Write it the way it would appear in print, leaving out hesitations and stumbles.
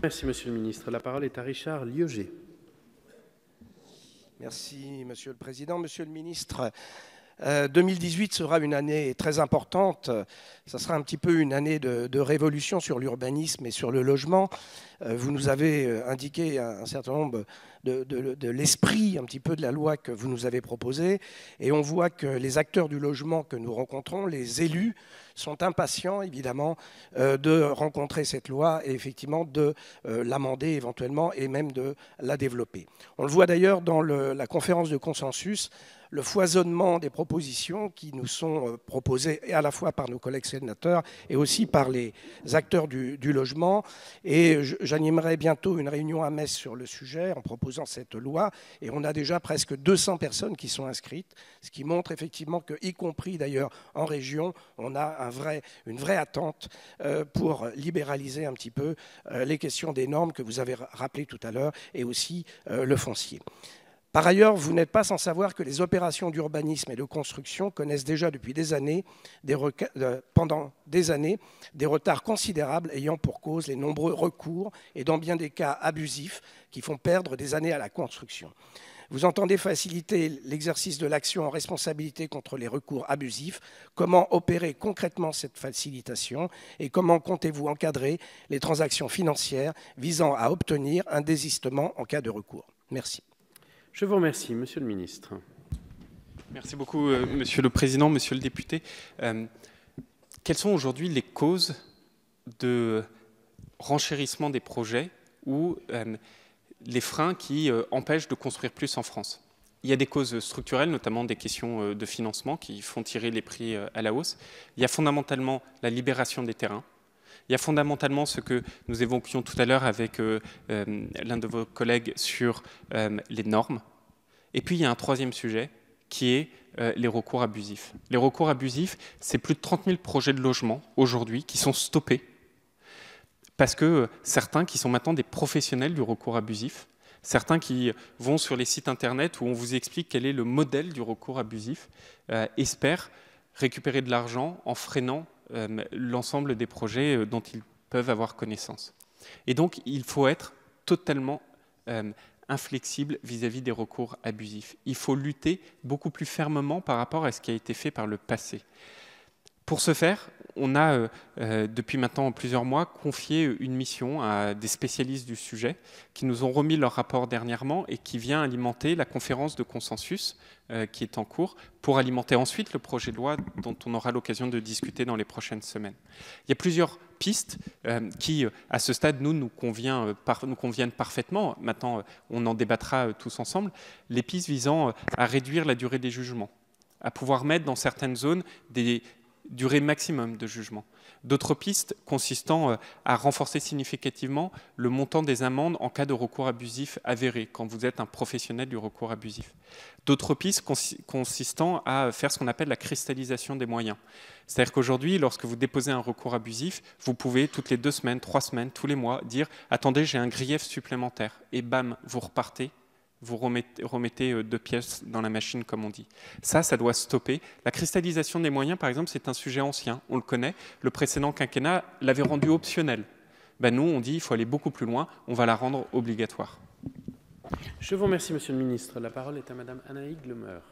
Merci, Monsieur le Ministre. La parole est à Richard Lieuget. Merci, Monsieur le Président. Monsieur le Ministre, 2018 sera une année très importante. Ça sera un petit peu une année de révolution sur l'urbanisme et sur le logement. Vous nous avez indiqué un certain nombre de l'esprit un petit peu de la loi que vous nous avez proposée. Et on voit que les acteurs du logement que nous rencontrons, les élus, sont impatients, évidemment, de rencontrer cette loi et effectivement de l'amender éventuellement et même de la développer. On le voit d'ailleurs dans la conférence de consensus, le foisonnement des propositions qui nous sont proposées et à la fois par nos collègues sénateurs et aussi par les acteurs du logement. Et j'animerai bientôt une réunion à Metz sur le sujet en proposant cette loi. Et on a déjà presque 200 personnes qui sont inscrites, ce qui montre effectivement que, y compris d'ailleurs en région, on a une vraie attente pour libéraliser un petit peu les questions des normes que vous avez rappelées tout à l'heure et aussi le foncier. Par ailleurs, vous n'êtes pas sans savoir que les opérations d'urbanisme et de construction connaissent déjà depuis des années, pendant des années, des retards considérables ayant pour cause les nombreux recours et dans bien des cas abusifs qui font perdre des années à la construction. Vous entendez faciliter l'exercice de l'action en responsabilité contre les recours abusifs. Comment opérer concrètement cette facilitation et comment comptez-vous encadrer les transactions financières visant à obtenir un désistement en cas de recours? Merci. Je vous remercie, Monsieur le Ministre. Merci beaucoup, Monsieur le Président, Monsieur le député. Quelles sont aujourd'hui les causes de renchérissement des projets ou les freins qui empêchent de construire plus en France? Il y a des causes structurelles, notamment des questions de financement qui font tirer les prix à la hausse. Il y a fondamentalement la libération des terrains. Il y a fondamentalement ce que nous évoquions tout à l'heure avec l'un de vos collègues sur les normes. Et puis, il y a un troisième sujet qui est les recours abusifs. Les recours abusifs, c'est plus de 30 000 projets de logement aujourd'hui qui sont stoppés parce que certains qui sont maintenant des professionnels du recours abusif, certains qui vont sur les sites internet où on vous explique quel est le modèle du recours abusif, espèrent récupérer de l'argent en freinant l'ensemble des projets dont ils peuvent avoir connaissance. Et donc, il faut être totalement inflexible vis-à-vis des recours abusifs. Il faut lutter beaucoup plus fermement par rapport à ce qui a été fait par le passé. Pour ce faire, on a, depuis maintenant plusieurs mois, confié une mission à des spécialistes du sujet qui nous ont remis leur rapport dernièrement et qui vient alimenter la conférence de consensus qui est en cours pour alimenter ensuite le projet de loi dont on aura l'occasion de discuter dans les prochaines semaines. Il y a plusieurs pistes qui, à ce stade, nous conviennent parfaitement. Maintenant, on en débattra tous ensemble. Les pistes visant à réduire la durée des jugements, à pouvoir mettre dans certaines zones des durée maximum de jugement. D'autres pistes consistant à renforcer significativement le montant des amendes en cas de recours abusif avéré, quand vous êtes un professionnel du recours abusif. D'autres pistes consistant à faire ce qu'on appelle la cristallisation des moyens. C'est-à-dire qu'aujourd'hui, lorsque vous déposez un recours abusif, vous pouvez toutes les 2 semaines, 3 semaines, tous les mois, dire « Attendez, j'ai un grief supplémentaire » et bam, vous repartez. Vous remettez 2 pièces dans la machine, comme on dit. Ça doit stopper. La cristallisation des moyens, par exemple, c'est un sujet ancien. On le connaît. Le précédent quinquennat l'avait rendu optionnel. Ben nous, on dit qu'il faut aller beaucoup plus loin. On va la rendre obligatoire. Je vous remercie, Monsieur le Ministre. La parole est à Madame Annaïg Lemeur.